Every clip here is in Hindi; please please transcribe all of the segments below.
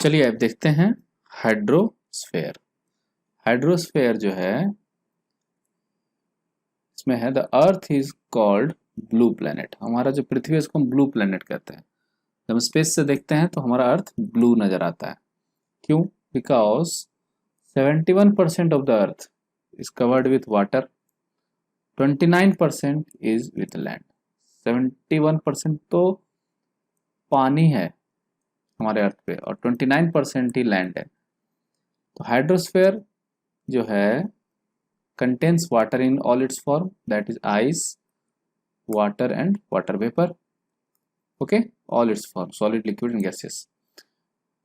चलिए अब देखते हैं हाइड्रोस्फेयर। हाइड्रोस्फेयर जो है इसमें है the earth is called blue planet. हमारा जो पृथ्वी है उसको हम ब्लू प्लेनेट कहते हैं। जब हम स्पेस से देखते हैं तो हमारा अर्थ ब्लू नजर आता है। क्यों? Because 71% of the earth is covered with water, 29% is with land. 71% तो पानी है हमारे अर्थ पे और 29% ही लैंड है। तो हाइड्रोस्फेयर जो है contains water in all its form, that is ice, water and water vapor. Okay, all its form, solid, liquid and gaseous.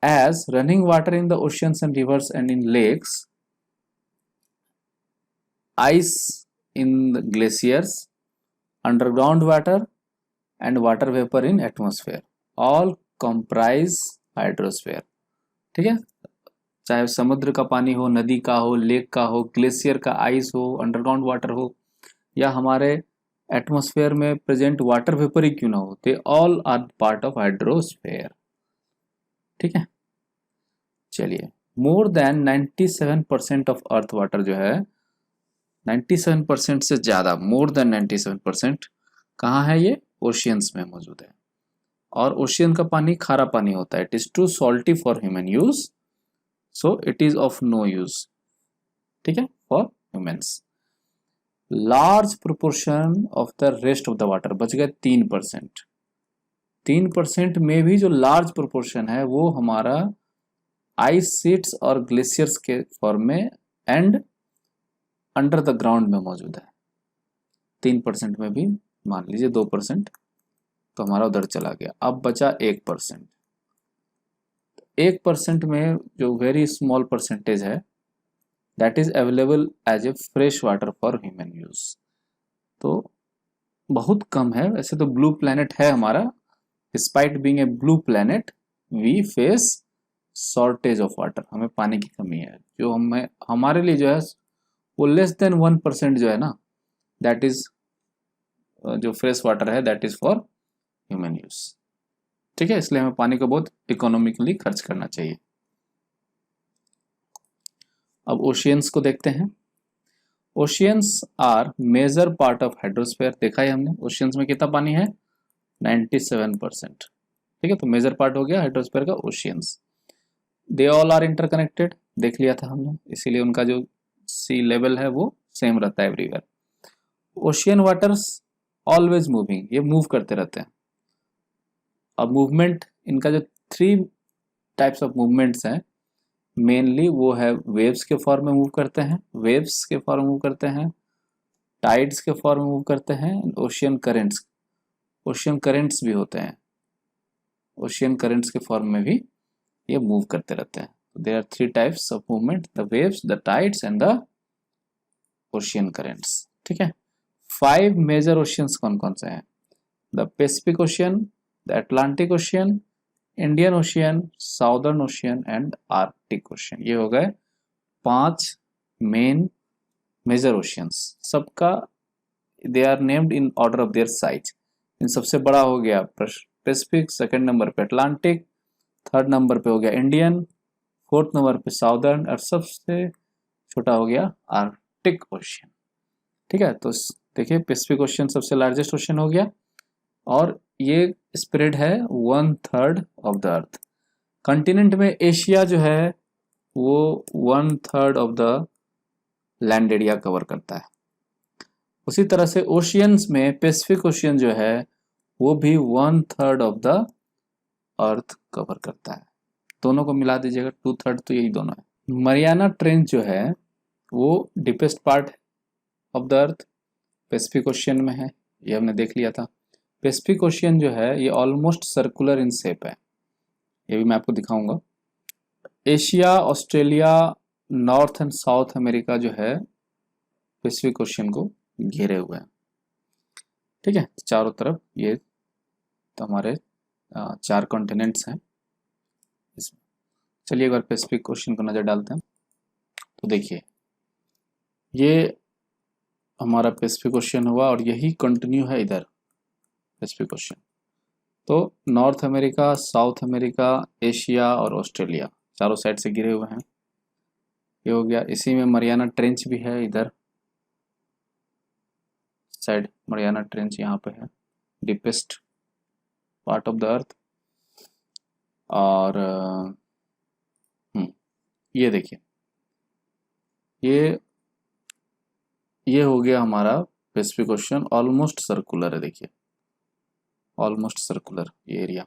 As running water in the oceans and rivers and in lakes, ice in the glaciers, underground water and water vapor in atmosphere all comprise hydrosphere. ठीक है, चाहे समुद्र का पानी हो, नदी का हो, लेक का हो, ग्लेशियर का आइस हो, अंडरग्राउंड वाटर हो या हमारे एटमॉस्फेयर में प्रेजेंट वाटर वेपर ही क्यों ना हो, they all are part of hydrosphere. ठीक है, चलिए more than 97% of earth water जो है 97% से ज्यादा, मोर देन 97% कहाँ है? ये ओशियंस में मौजूद है। और ओशियन का पानी खारा पानी होता है। It is too salty for human use, so it is of no use. ठीक है, for humans. Large proportion of the rest of the water, बच गए 3%। 3% में भी जो लार्ज प्रोपोर्शन है वो हमारा आइस शीट्स और ग्लेशियर्स के फॉर्म में एंड अंडर द ग्राउंड में मौजूद है। 3% में भी मान लीजिए 2% तो हमारा उधर चला गया। अब बचा 1%। 1% में जो वेरी स्मॉल परसेंटेज है that is available as a fresh water for human use. तो बहुत कम है। वैसे तो ब्लू प्लैनेट है हमारा, despite being a blue planet we face shortage of water, हमें पानी की कमी है। जो हमें हमारे लिए जो है वो लेस देन 1% जो है ना, दैट इज जो फ्रेश वाटर है that is for human use. ठीक है, इसलिए हमें पानी को बहुत इकोनॉमिकली खर्च करना चाहिए। अब ओशियंस को देखते हैं। Oceans are major part of hydrosphere. देखा है हमने ओशियंस में कितना पानी है, 97%। ठीक है, तो मेजर पार्ट हो गया हाइड्रोस्फीयर का oceans. They all are interconnected, देख लिया था हमने, इसीलिए उनका जो सी लेवल है वो सेम रहता है everywhere. Ocean waters always moving, ये मूव करते रहते हैं। अब मूवमेंट इनका जो 3 टाइप्स ऑफ मूवमेंट्स हैं मेनली वो है वेव्स के फॉर्म में मूव करते हैं, वेव्स के फॉर्म में मूव करते हैं, टाइड्स के फॉर्म में मूव करते हैं, ओशियन करेंट्स, ओशियन करेंट्स भी होते हैं, ओशियन करेंट्स के फॉर्म में भी ये मूव करते रहते हैं। There are 3 types of movement, the waves, the tides and the ocean currents. ठीक है, 5 मेजर ओशियंस कौन कौन से हैं? The Pacific Ocean, the Atlantic Ocean, Indian Ocean, Southern Ocean and Arctic Ocean. ये हो गए 5 मेन मेजर ओशियंस। सबका they are named in order of their size. इन सबसे बड़ा हो गया पैसिफिक, सेकंड नंबर पे अटलांटिक, थर्ड नंबर पे हो गया इंडियन, फोर्थ नंबर पे साउदर्न और सबसे छोटा हो गया आर्कटिक ओशियन। ठीक है, तो देखिए पैसिफिक ओशियन सबसे लार्जेस्ट ओशियन हो गया और ये स्प्रेड है 1/3 ऑफ द अर्थ। कंटिनेंट में एशिया जो है वो 1/3 of the land area cover करता है। उसी तरह से ओशियंस में पैसिफिक ओशियन जो है वो भी 1/3 ऑफ द अर्थ कवर करता है। दोनों को मिला दीजिएगा 2/3, तो यही दोनों है। मरियाना ट्रेंच जो है वो deepest part of the earth Pacific ocean में है, ये हमने देख लिया था। पैसिफिक ओशियन जो है ये ऑलमोस्ट सर्कुलर इन शेप है, ये भी मैं आपको दिखाऊंगा। Asia, Australia, north and south America जो है पैसिफिक ओशियन को घेरे हुए हैं। ठीक है, चारों तरफ ये तो हमारे 4 कॉन्टिनेंट्स हैं इसमें। चलिए एक बार पैसिफिक ओशियन को नजर डालते हैं। तो देखिए ये हमारा पैसिफिक ओशियन हुआ और यही कंटिन्यू है इधर पैसिफिक ओशियन। तो north America, south America, Asia और ऑस्ट्रेलिया चारों साइड से घिरे हुए हैं। ये हो गया। इसी में मरियाना ट्रेंच भी है, इधर साइड मरियाना ट्रेंच यहाँ पे है, डीपेस्ट पार्ट ऑफ द अर्थ। और ये देखिए, ये हो गया हमारा पैसिफिक ओशन, ऑलमोस्ट सर्कुलर है। देखिए ऑलमोस्ट सर्कुलर ये एरिया।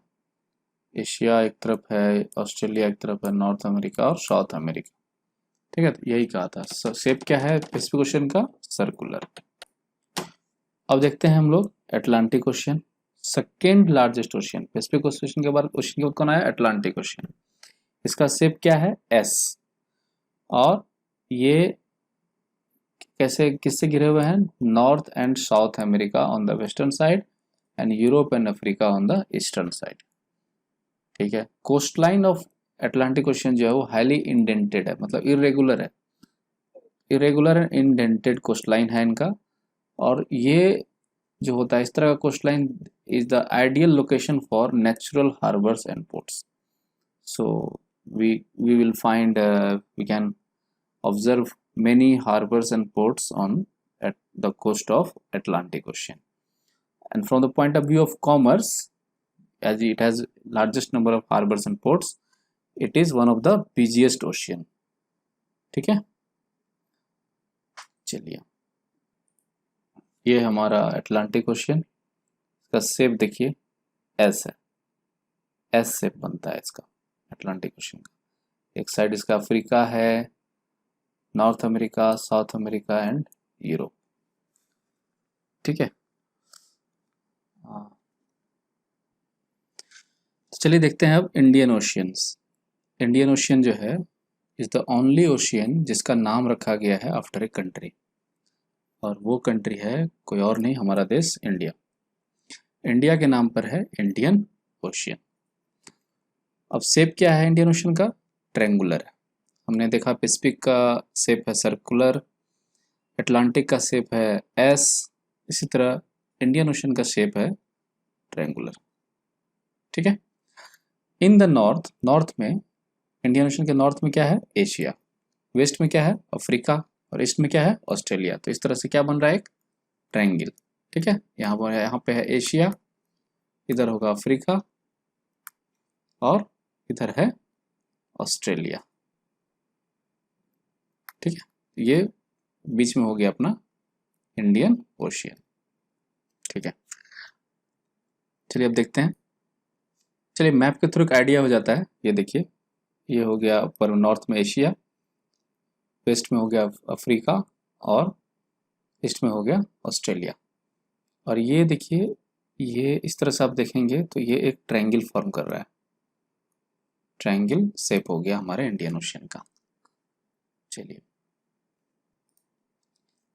एशिया एक तरफ है, ऑस्ट्रेलिया एक तरफ है, नॉर्थ अमेरिका और साउथ अमेरिका। ठीक है, तो यही कहा था। शेप क्या है पैसिफिक ओशन का? सर्कुलर। अब देखते हैं हम लोग Atlantic ocean, second largest ocean. Pacific ocean के बाद कौन आया? Atlantic ocean. इसका शेप क्या है? एस। और ये कैसे, किससे घिरे हुए हैं? North and south America on the western side and Europe and Africa on the eastern side. ठीक है। Coast line of Atlantic ocean जो है वो हाईली इंडेंटेड है, मतलब इरेगुलर है, irregular and indented coast line है इनका। और ये जो होता है इस तरह का coast line is the ideal location for natural harbours and ports. So we will find we can observe many harbors and ports on at the coast of Atlantic Ocean. And from the point of view of commerce, as it has largest number of harbors and ports, it is one of the busiest ocean. ठीक है, चलिए ये हमारा अटलांटिक ओशियन। इसका शेप देखिए एस है, एस शेप बनता है इसका अटलांटिक ओशियन का। एक साइड इसका अफ्रीका है, north America, south America and Europe. ठीक है, चलिए देखते हैं अब इंडियन ओशियंस। इंडियन ओशियन जो है इज द ओनली ओशियन जिसका नाम रखा गया है आफ्टर ए कंट्री, और वो कंट्री है कोई और नहीं, हमारा देश इंडिया। इंडिया के नाम पर है इंडियन ओशियन। अब शेप क्या है इंडियन ओशियन का? ट्रायंगुलर है। हमने देखा पैसिफिक का शेप है सर्कुलर, अटलांटिक का शेप है एस, इसी तरह इंडियन ओशियन का शेप है ट्रायंगुलर। ठीक है। इन द नॉर्थ, नॉर्थ में इंडियन ओशियन के नॉर्थ में क्या है? एशिया, वेस्ट में क्या है? अफ्रीका, और ईस्ट में क्या है? ऑस्ट्रेलिया। तो इस तरह से क्या बन रहा है? एक ट्रायंगल। ठीक है, यहाँ पे है एशिया, इधर होगा अफ्रीका और इधर है ऑस्ट्रेलिया। ठीक है, ये बीच में हो गया अपना इंडियन ओशियन। ठीक है, चलिए अब देखते हैं। चलिए मैप के थ्रू एक आइडिया हो जाता है। ये देखिए, ये हो गया ऊपर नॉर्थ में एशिया, वेस्ट में हो गया अफ्रीका और ईस्ट में हो गया ऑस्ट्रेलिया। और ये देखिए, ये इस तरह से आप देखेंगे तो ये एक ट्रायंगल फॉर्म कर रहा है, ट्रायंगल शेप हो गया हमारे इंडियन ओशियन का। चलिए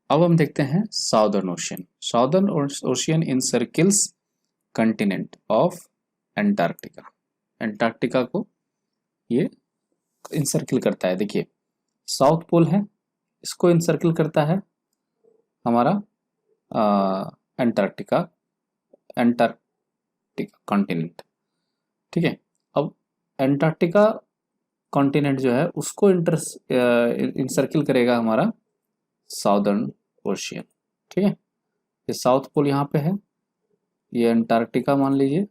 अब हम देखते हैं Southern Ocean. Southern Ocean encircles continent of Antarctica. Antarctica को ये इनसर्किल करता है। देखिए साउथ पोल है, इसको इनसर्किल करता है हमारा एंटार्क्टिका, एंटार्क्टिका कॉन्टिनेंट। ठीक है, अब एंटार्क्टिका कॉन्टिनेंट जो है उसको इनसर्किल करेगा हमारा साउदर्न ओशियन। ठीक है, ये साउथ पोल यहाँ पे है, ये एंटार्क्टिका मान लीजिए,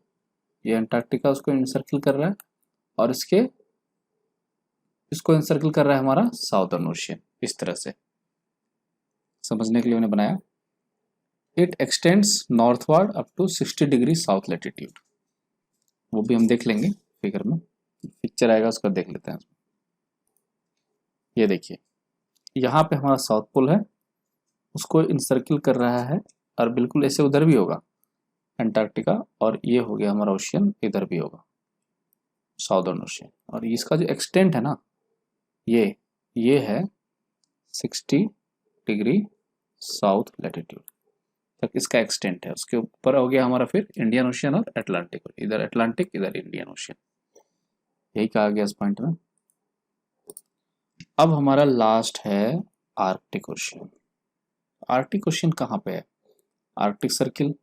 ये एंटार्क्टिका उसको इनसर्किल कर रहा है और इसको इनसर्किल कर रहा है हमारा साउदर्न ओशियन। इस तरह से समझने के लिए मैंने बनाया। It extends northward up to 60 degree south latitude. वो भी हम देख लेंगे फिगर में, पिक्चर आएगा उसका देख लेते हैं। ये देखिए, यहाँ पे हमारा साउथ पोल है, उसको इनसर्किल कर रहा है और बिल्कुल ऐसे उधर भी होगा एंटार्क्टिका, और ये हो गया हमारा ओशियन, इधर भी होगा साउदर्न ओशियन। और इसका जो एक्सटेंट है ना, ये है 60 डिग्री साउथ लैटिट्यूड तक इसका एक्सटेंट है। उसके ऊपर हो गया हमारा फिर इंडियन ओशियन और अटलांटिक, इधर अटलांटिक इधर इंडियन ओशियन, यही कहा गया इस पॉइंट में। अब हमारा लास्ट है आर्कटिक ओशियन। आर्कटिक ओशियन कहाँ पे है? आर्कटिक सर्किल,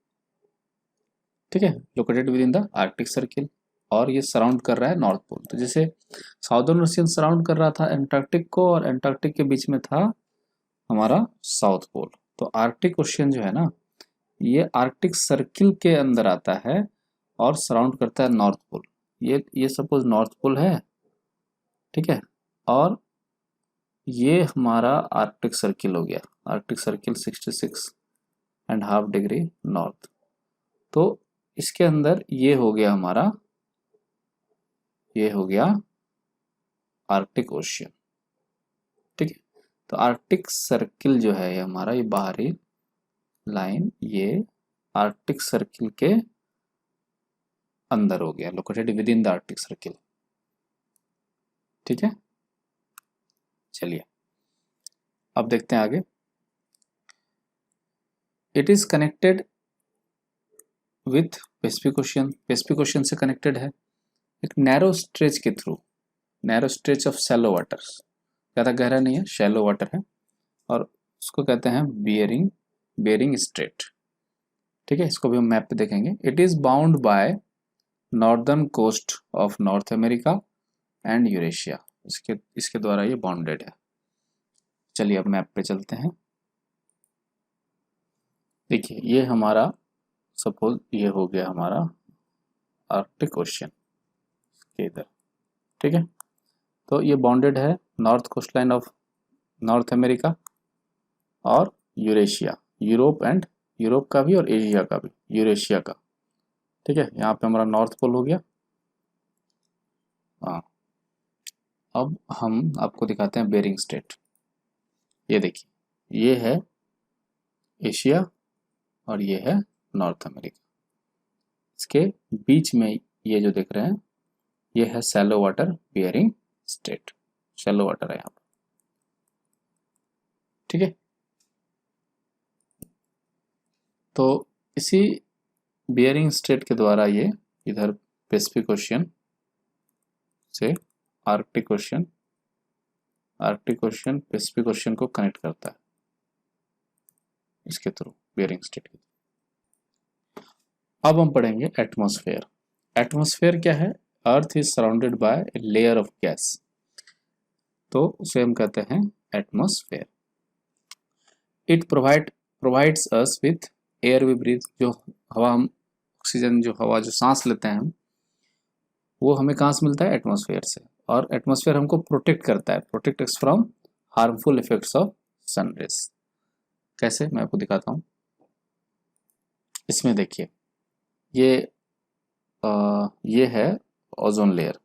ठीक है, located with in the Arctic circle, और ये सराउंड कर रहा है नॉर्थ पोल। तो जैसे साउदर्न ओशियन सराउंड कर रहा था एंटार्क्टिक को, और एंटार्क्टिक के बीच में था हमारा साउथ पोल। तो आर्कटिक ओशियन जो है ना, ये आर्कटिक सर्किल के अंदर आता है और सराउंड करता है नॉर्थ पोल। ये सपोज नॉर्थ पोल है, ठीक है, और ये हमारा आर्कटिक सर्किल हो गया, आर्कटिक सर्किल 66.5 डिग्री नॉर्थ। तो इसके अंदर ये हो गया हमारा, ये हो गया आर्कटिक ओशियन, ठीक है। तो आर्कटिक सर्किल जो है ये हमारा, ये बाहरी लाइन, ये आर्कटिक सर्किल के अंदर हो गया, located with in the Arctic circle, ठीक है। चलिए अब देखते हैं आगे। It is connected with Pacific ocean, Pacific ocean से कनेक्टेड है एक नैरो स्ट्रेच के through, narrow stretch of shallow waters, ज़्यादा गहरा नहीं है, शैलो वाटर है, और उसको कहते हैं बेरिंग स्ट्रेट, ठीक है। इसको भी हम मैप पे देखेंगे। It is bound by northern coast of north America and Eurasia, इसके द्वारा ये बाउंडेड है। चलिए अब मैप पे चलते हैं। देखिए ये हमारा, सपोज ये हो गया हमारा आर्कटिक ओशियन के इधर, ठीक है। तो ये बाउंडेड है north coast line of north America और यूरेशिया, यूरोप का भी और एशिया का भी, यूरेशिया का, ठीक है। यहाँ पे हमारा नॉर्थ पोल हो गया। हाँ, अब हम आपको दिखाते हैं बेरिंग स्ट्रेट। ये देखिए, ये है एशिया और ये है नॉर्थ अमेरिका, इसके बीच में ये जो देख रहे हैं ये है shallow water Bering strait, shallow water है यहाँ पर, ठीक है। तो इसी बेरिंग स्ट्रेट के द्वारा ये इधर पैसिफिक ओशियन से आर्कटिक ओशियन पैसिफिक ओशियन को कनेक्ट करता है इसके थ्रू, बेरिंग स्ट्रेट के थ्रू। अब हम पढ़ेंगे एटमॉस्फेयर। एटमॉस्फेयर क्या है? Earth is surrounded by a layer of gas, तो उसे हम कहते हैं atmosphere. It provides us with air we breathe, जो हवा हम ऑक्सीजन, जो हवा जो सांस लेते हैं हम, वो हमें कहाँ से मिलता है? एटमॉस्फेयर से। और एटमॉस्फेयर हमको प्रोटेक्ट करता है, protect us from harmful effects of sun rays. कैसे? मैं आपको दिखाता हूँ। इसमें देखिए, ये है ozone layer,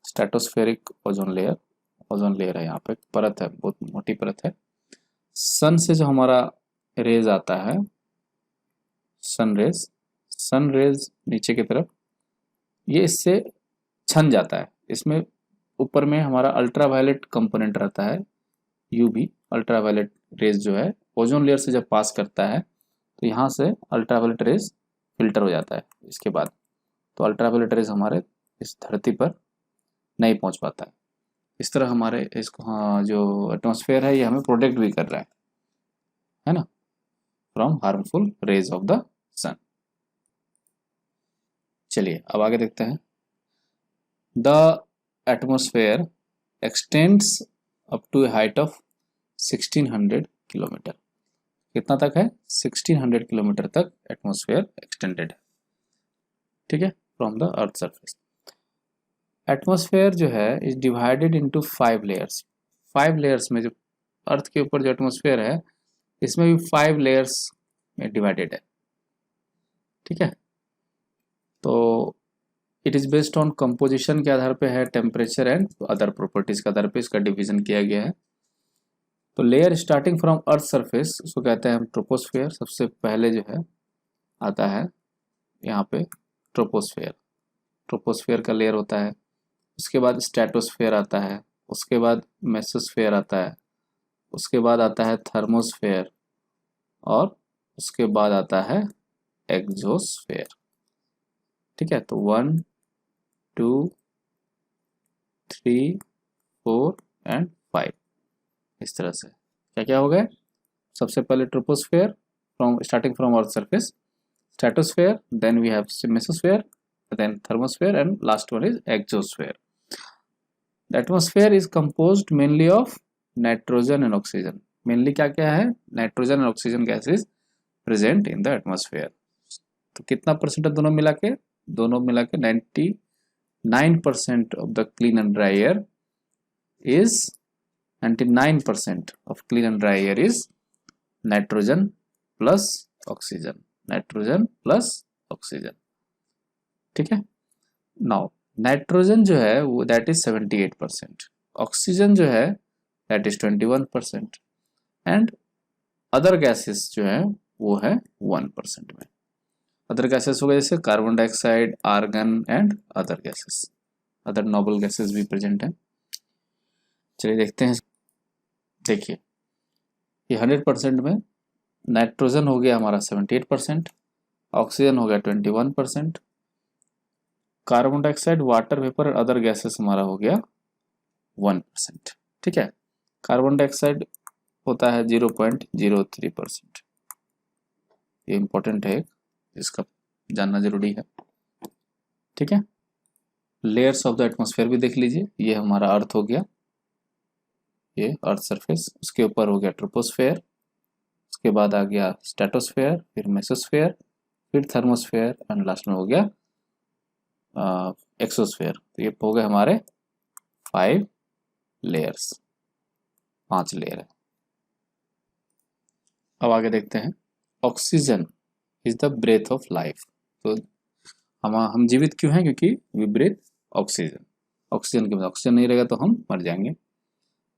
stratospheric ozone layer है। यहाँ पे परत है, बहुत मोटी परत है। सन से जो हमारा रेज आता है, सन रेज नीचे की तरफ, ये इससे छन जाता है। इसमें ऊपर में हमारा अल्ट्रावायलेट कंपोनेंट रहता है, यूवी, अल्ट्रावायलेट रेज जो है ओजोन लेयर से जब पास करता है तो यहाँ से अल्ट्रावायलेट रेज फिल्टर हो जाता है इसके बाद, तो अल्ट्रावायलेट रेज हमारे इस धरती पर नहीं पहुँच पाता है। इस तरह हमारे इसको, हाँ, जो एटमॉस्फेयर है ये हमें प्रोटेक्ट भी कर रहा है ना, from harmful rays of the sun. चलिए अब आगे देखते हैं। The atmosphere extends up to a height of 1600 kilometre. कितना तक है? 1600 किलोमीटर तक एटमॉस्फेयर एक्सटेंडेड है, ठीक है, from the earth surface. Atmosphere जो है is divided into 5 layers. 5 layers में, जो अर्थ के ऊपर जो एटमॉस्फेयर है इसमें भी 5 लेयर्स में डिवाइडेड है, ठीक है। तो it is based on composition के आधार पे है, टेम्परेचर एंड अदर प्रॉपर्टीज के आधार पे इसका डिवीजन किया गया है। तो layer starting from earth surface, उसको कहते हैं हम ट्रोपोस्फेयर। सबसे पहले जो है आता है यहाँ पे ट्रोपोस्फेयर, ट्रोपोस्फेयर का लेयर होता है। उसके बाद स्ट्रेटोस्फेयर आता है, उसके बाद मेसोस्फेयर आता है, उसके बाद आता है थर्मोस्फेयर, और उसके बाद आता है एक्सोस्फेयर, ठीक है। तो 1 2 3 4 एंड 5, इस तरह से क्या क्या हो गए? सबसे पहले troposphere, starting from earth surface. stratosphere, then we have mesosphere, then thermosphere, and last one is exosphere. The atmosphere is composed mainly of nitrogen and oxygen. Mainly क्या क्या है? Nitrogen and oxygen gases present in the atmosphere. तो कितना परसेंट है दोनों मिला के? दोनों मिला के 99% of the clean and dry air is 99% of clean and dry air is nitrogen plus oxygen. Nitrogen plus oxygen. ठीक है? Now नाइट्रोजन जो है वो दैट इज 78%, ऑक्सीजन जो है that is 21% and other gases जो है वो है 1% में. अदर गैसेस हो गए जैसे carbon dioxide, argon and other gases, other noble gases भी प्रेजेंट हैं. चलिए देखते हैं. देखिए ये 100% में नाइट्रोजन हो गया हमारा 78%, ऑक्सीजन हो गया 21%, कार्बन डाइऑक्साइड, वाटर वेपर और अदर गैसेस हमारा हो गया 1%. ठीक है, कार्बन डाइऑक्साइड होता है 0.03%. ये इंपॉर्टेंट है, इसका जानना जरूरी है. ठीक है, लेयर्स ऑफ द एटमॉस्फेयर भी देख लीजिए. ये हमारा अर्थ हो गया, ये अर्थ सरफेस, उसके ऊपर हो गया ट्रोपोस्फेयर, उसके बाद आ गया स्ट्रेटोस्फेयर, फिर मेसोस्फेयर, फिर थर्मोस्फेयर एंड लास्ट में हो गया एक्सोस्फेयर. तो ये हो गए हमारे 5 लेयर्स, 5 लेयर है. अब आगे देखते हैं. Oxygen is the breath of life. तो हम जीवित क्यों हैं? क्योंकि वी ब्रेथ ऑक्सीजन. ऑक्सीजन के बाद ऑक्सीजन नहीं रहेगा तो हम मर जाएंगे.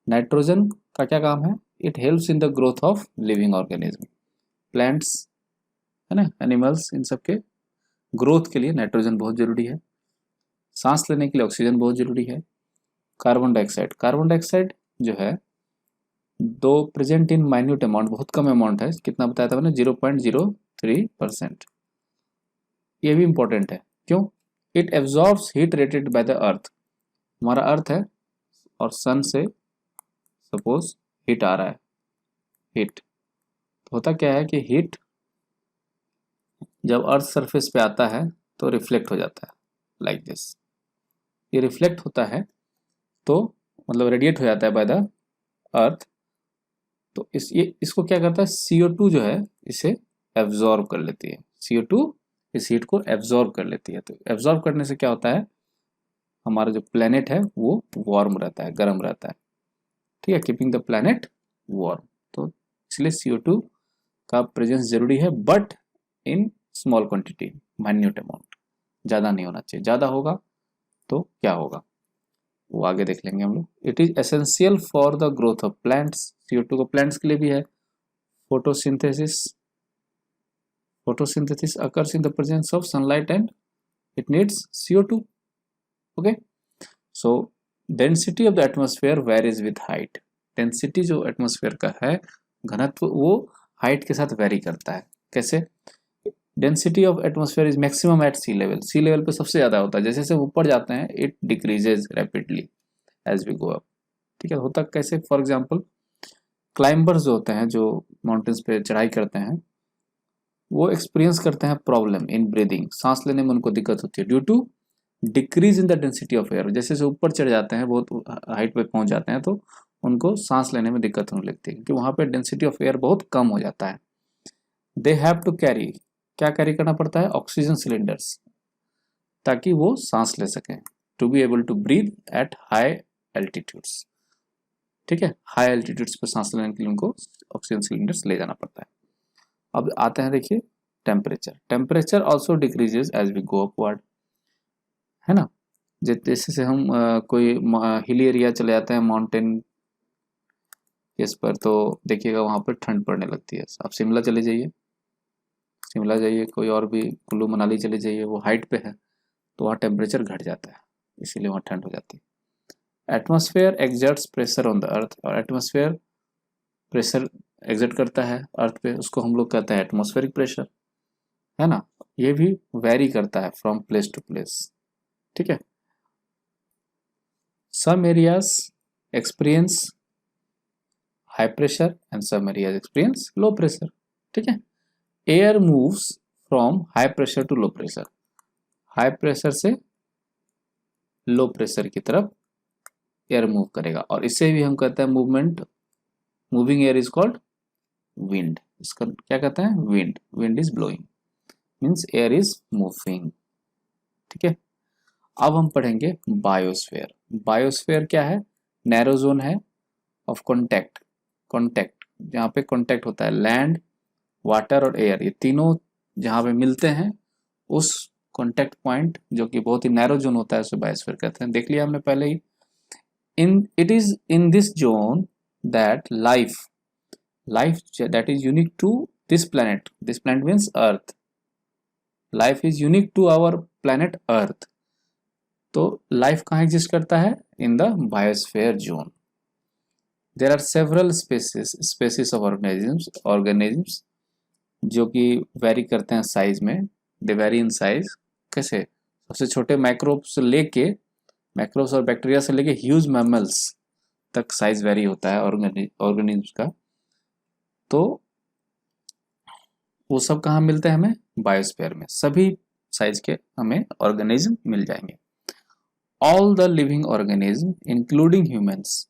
नाइट्रोजन का क्या काम है? It helps in the growth of living organism. Plants है ना, एनिमल्स, इन सब के ग्रोथ के लिए नाइट्रोजन बहुत जरूरी है. सांस लेने के लिए ऑक्सीजन बहुत जरूरी है. कार्बन डाइऑक्साइड, कार्बन डाइऑक्साइड जो है दो प्रेजेंट इन माइन्यूट अमाउंट, बहुत कम अमाउंट है. कितना बताया था मैंने? 0.03%. ये भी इंपॉर्टेंट है. क्यों? It absorbs heat rated by the earth. हमारा अर्थ है और सन से सपोज हीट आ रहा है, हीट तो होता क्या है कि हीट जब अर्थ सरफेस पे आता है तो रिफ्लेक्ट हो जाता है लाइक दिस. ये रिफ्लेक्ट होता है तो मतलब रेडिएट हो जाता है बाय द अर्थ. तो इसको क्या करता है? CO2 जो है इसे एब्जॉर्ब कर लेती है. CO2 इस हीट को एब्जॉर्ब कर लेती है. तो एब्जॉर्ब करने से क्या होता है? हमारा जो प्लेनेट है वो वार्म रहता है, गर्म रहता है. ठीक है, कीपिंग द प्लेनेट वार्म. तो इसलिए CO2 का प्रेजेंस जरूरी है, but in small quantity, minute amount. ज़्यादा नहीं होना चाहिए. ज़्यादा होगा तो क्या होगा वो आगे देख लेंगे हम लोग. It is essential for the growth of plants. CO2 को प्लांट्स के लिए भी है. Photosynthesis, photosynthesis occurs in the presence of sunlight and it needs CO2. Okay, so density of the atmosphere varies with height. Density जो एटमॉस्फेयर का है, घनत्व, वो हाइट के साथ वेरी करता है. कैसे? Density of atmosphere is maximum at sea level. Sea level पे सबसे ज्यादा होता है. जैसे जैसे ऊपर जाते हैं it decreases rapidly as we go up. ठीक है, होता कैसे? फॉर एग्जांपल क्लाइंबर्स जो होते हैं, जो माउंटेन्स पे चढ़ाई करते हैं, वो एक्सपीरियंस करते हैं प्रॉब्लम इन ब्रीदिंग. सांस लेने में उनको दिक्कत होती है due to decrease in the density of air. जैसे जैसे ऊपर चढ़ जाते हैं, बहुत हाइट पे पहुंच जाते हैं, तो उनको सांस लेने में दिक्कत होने लगती है क्योंकि वहां पे डेंसिटी ऑफ एयर बहुत कम हो जाता है. दे हैव टू कैरी, क्या कैरी करना पड़ता है? ऑक्सीजन सिलेंडर्स, ताकि वो सांस ले सकें. To be able to breathe at high altitudes. ठीक है, हाई एल्टीट्यूड्स पर सांस लेने के लिए उनको ऑक्सीजन सिलेंडर्स ले जाना पड़ता है. अब आते हैं, देखिए temperature. Temperature also decreases as we go upward, है ना. जैसे से हम कोई हिली एरिया चले जाते हैं, माउंटेन केस पर, तो देखिएगा वहां पर ठंड पड़ने लगती है. आप शिमला चले जाइए, शिमला जाइए, कोई और भी कुल्लू मनाली चले जाइए, वो हाइट पे है तो वहाँ टेम्परेचर घट जाता है, इसीलिए वहाँ ठंड हो जाती है. Atmosphere exerts pressure on the earth. और एटमॉस्फेयर प्रेशर एक्सर्ट करता है अर्थ पे, उसको हम लोग कहते हैं एटमॉस्फेरिक प्रेशर, है ना. ये भी वेरी करता है फ्रॉम प्लेस टू प्लेस. ठीक है, some areas experience high pressure and some areas experience low pressure. ठीक है, air moves from high pressure to low pressure, high pressure से लो प्रेशर की तरफ एयर मूव करेगा, और इसे भी हम कहते हैं movement, moving air is called wind. इसका क्या कहते हैं? Wind. Wind is blowing means air is moving. ठीक है, अब हम पढ़ेंगे बायोस्फीयर। बायोस्फीयर क्या है? नैरो जोन है ऑफ कॉन्टैक्ट, कॉन्टैक्ट जहाँ पे कॉन्टैक्ट होता है लैंड, वाटर और एयर, ये तीनों जहाँ पे मिलते हैं उस कॉन्टैक्ट पॉइंट जो कि बहुत ही नैरो जोन होता है उसे बायोस्फीयर कहते हैं। देख लिया हमने पहले ही। In it is in this zone that life that is unique to this planet means earth, life is unique to our planet earth। तो लाइफ कहाँ एग्जिस्ट करता है? In the biosphere zone. There are several species of organisms जो कि वेरी करते हैं साइज में, दे वेरी इन साइज। कैसे? सबसे छोटे माइक्रोब्स और बैक्टीरिया से लेके ह्यूज मैमल्स तक साइज वेरी होता है ऑर्गेनिजम्स का। तो वो सब कहाँ मिलते हैं हमें? बायोस्फीयर में। सभी साइज के हमें ऑर्गेनिज्म मिल जाएंगे। All the living organism including humans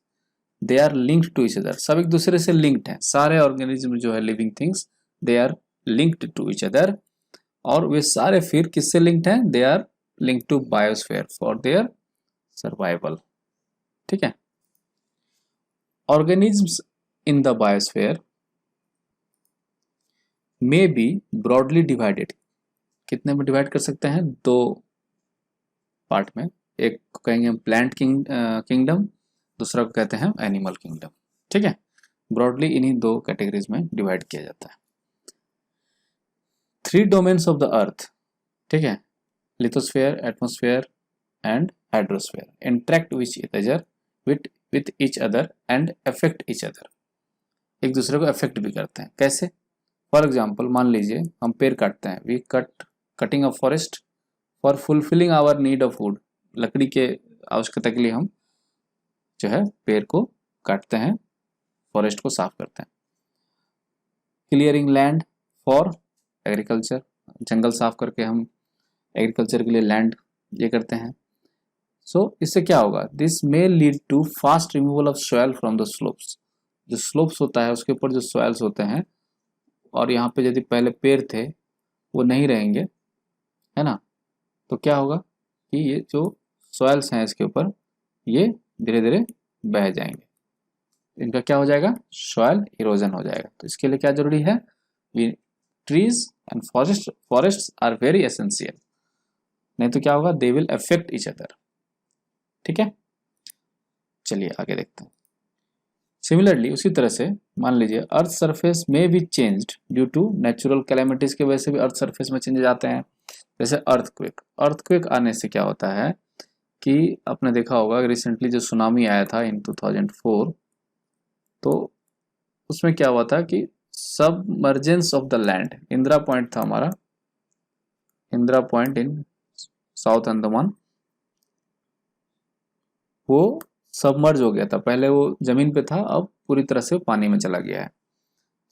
they are linked to each other, सब एक दूसरे से लिंक्ड हैं। सारे ऑर्गेनिज्म जो है living things they are linked to each other, और वे सारे फिर किससे लिंक्ड हैं? They are linked to biosphere for their survival. ठीक है, organisms in the biosphere may be broadly divided. कितने में डिवाइड कर सकते हैं? दो पार्ट में। एक को कहेंगे हम प्लांट किंगडम, दूसरा को कहते हैं एनिमल किंगडम। ठीक है, ब्रॉडली इन्हीं दो कैटेगरीज में डिवाइड किया जाता है। 3 डोमेन्स ऑफ द अर्थ, ठीक है, lithosphere, atmosphere and hydrosphere interact with each other and affect each other. एक दूसरे को अफेक्ट भी करते हैं। कैसे? फॉर एग्जाम्पल मान लीजिए हम पेड़ काटते हैं, we cutting a forest for fulfilling our need of wood. लकड़ी के आवश्यकता के लिए हम जो है पेड़ को काटते हैं, फॉरेस्ट को साफ करते हैं। क्लियरिंग लैंड फॉर एग्रीकल्चर, जंगल साफ करके हम एग्रीकल्चर के लिए लैंड ये करते हैं। सो इससे क्या होगा? This may lead to fast removal of soil from the slopes. जो स्लोप्स होता है उसके ऊपर जो सॉइल्स होते हैं, और यहाँ पे यदि पहले पेड़ थे वो नहीं रहेंगे, है ना, तो क्या होगा कि ये जो सॉइल्स हैं इसके ऊपर ये धीरे धीरे बह जाएंगे। इनका क्या हो जाएगा? सॉइल इरोजन हो जाएगा। तो इसके लिए क्या जरूरी है? Trees and forest are very essential, नहीं तो क्या होगा? They will affect each other. ठीक है, चलिए आगे देखते हैं। सिमिलरली उसी तरह से मान लीजिए अर्थ सरफेस में भी changed due to natural calamities की वजह से भी अर्थ सरफेस में चेंजेस आते हैं। जैसे अर्थक्वेक आने से क्या होता है कि आपने देखा होगा रिसेंटली जो सुनामी आया था इन 2004, तो उसमें क्या हुआ था कि submergence of the land, Indira point था हमारा, Indira point in south Andaman, वो सबमर्ज हो गया था। पहले वो जमीन पे था, अब पूरी तरह से पानी में चला गया है।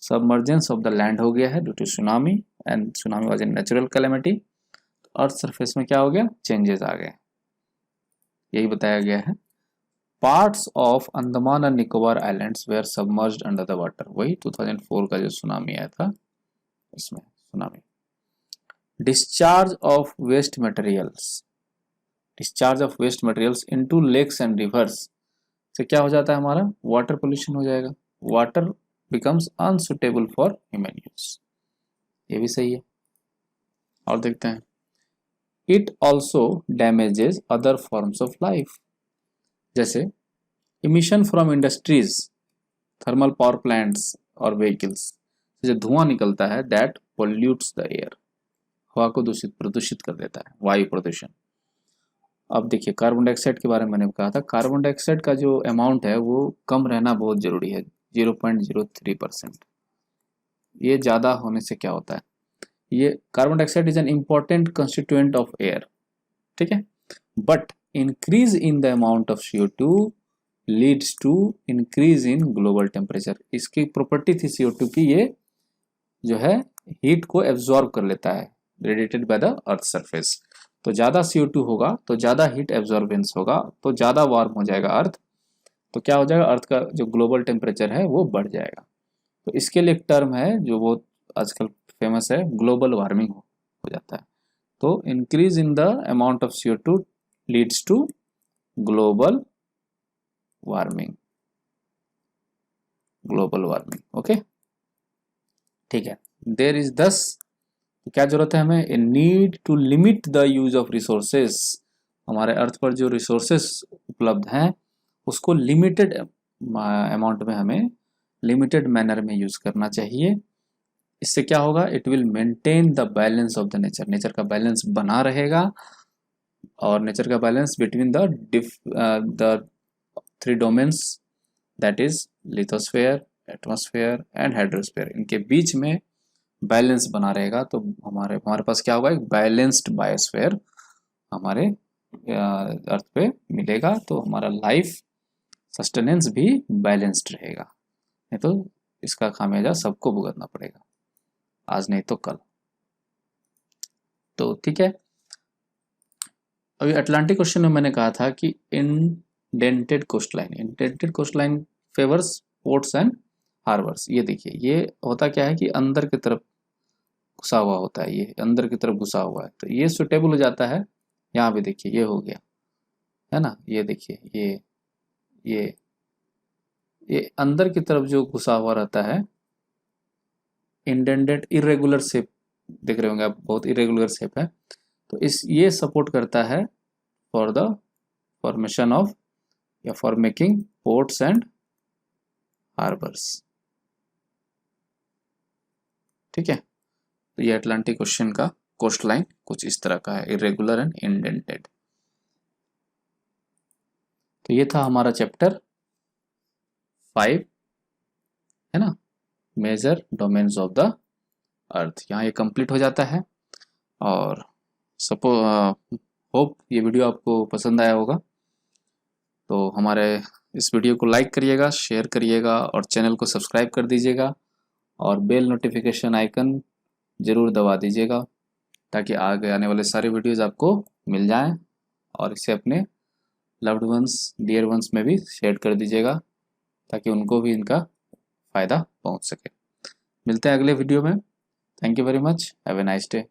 सबमर्जेंस ऑफ द लैंड हो गया है due to tsunami, and tsunami was a natural calamity. Earth surface में क्या हो गया? चेंजेस आ गए, यही बताया गया है। Parts of Andaman and Nicobar islands were submerged under the water, वही 2004 का जो सुनामी आया था उसमें tsunami. Discharge of waste materials into lakes and rivers से क्या हो जाता है? हमारा वाटर पोल्यूशन हो जाएगा, water becomes unsuitable for human use. ये भी सही है। और देखते हैं, it also damages other forms of life, जैसे emission from industries, thermal power plants और व्हीकल्स, जो धुआं निकलता है दैट पोल्यूट्स द एयर, हवा को प्रदूषित कर देता है, वायु प्रदूषण। अब देखिए कार्बन डाइऑक्साइड के बारे में मैंने कहा था, कार्बन डाइऑक्साइड का जो अमाउंट है वो कम रहना बहुत जरूरी है, 0.03%। ये ज़्यादा होने से क्या होता है? ये carbon dioxide is an important constituent of air, ठीक है, but increase in the amount of CO2 leads to increase in global temperature. इसकी प्रॉपर्टी थी CO2 की, ये जो है हीट को एब्जॉर्ब कर लेता है, radiated by the earth surface. तो ज़्यादा CO2 होगा तो ज़्यादा हीट एब्जॉर्बेंस होगा, तो ज़्यादा वार्म हो जाएगा अर्थ, तो क्या हो जाएगा, अर्थ का जो ग्लोबल टेम्परेचर है वो बढ़ जाएगा। तो इसके लिए एक टर्म है जो बहुत आजकल फेमस है, ग्लोबल वार्मिंग हो जाता है। तो increase in the amount of CO2 leads to global warming, global warming. Okay, ठीक है। देयर इज दस, क्या जरूरत है हमें, a need to limit the use of resources. हमारे अर्थ पर जो रिसोर्सेस उपलब्ध हैं उसको लिमिटेड अमाउंट में, हमें लिमिटेड मैनर में यूज करना चाहिए। इससे क्या होगा, it will maintain the balance of the nature, nature का बैलेंस बना रहेगा। और नेचर का balance between the three domains, that is lithosphere, atmosphere and hydrosphere, इनके बीच में बैलेंस बना रहेगा। तो हमारे पास क्या होगा, एक बैलेंस्ड बायोस्फेयर हमारे अर्थ पे मिलेगा। तो हमारा लाइफ सस्टेनेंस भी बैलेंस्ड रहेगा, नहीं तो इसका खामियाजा सबको भुगतना पड़ेगा, आज नहीं तो कल। तो ठीक है, अभी अटलांटिक ओशन में मैंने कहा था कि indented coastline, indented coastline favours ports and harbours. ये देखिए, ये होता क्या है कि अंदर की तरफ घुसा हुआ होता है, ये अंदर की तरफ घुसा हुआ है, तो ये सुटेबल हो जाता है। यहाँ पे देखिए ये हो गया है ना, ये देखिए ये ये अंदर की तरफ जो घुसा हुआ रहता है, इंडेंटेड इरेगुलर शेप देख रहे होंगे आप, बहुत इरेगुलर शेप है। तो ये सपोर्ट करता है फॉर द फॉर्मेशन ऑफ या for making ports and harbours. ठीक है, तो ये अटलांटिक ओशन का कोस्ट लाइन कुछ इस तरह का है, इरेगुलर एंड इंडेंटेड। तो ये था हमारा चैप्टर 5, है ना, major domains of the earth. यहाँ ये कंप्लीट हो जाता है। और होप ये वीडियो आपको पसंद आया होगा। तो हमारे इस वीडियो को लाइक करिएगा, शेयर करिएगा और चैनल को सब्सक्राइब कर दीजिएगा और बेल नोटिफिकेशन आइकन ज़रूर दबा दीजिएगा ताकि आगे आने वाले सारे वीडियोज़ आपको मिल जाएं। और इसे अपने लव्ड वंस, डियर वंस में भी शेयर कर दीजिएगा ताकि उनको भी इनका फ़ायदा पहुंच सके। मिलते हैं अगले वीडियो में। Thank you very much, have a nice day.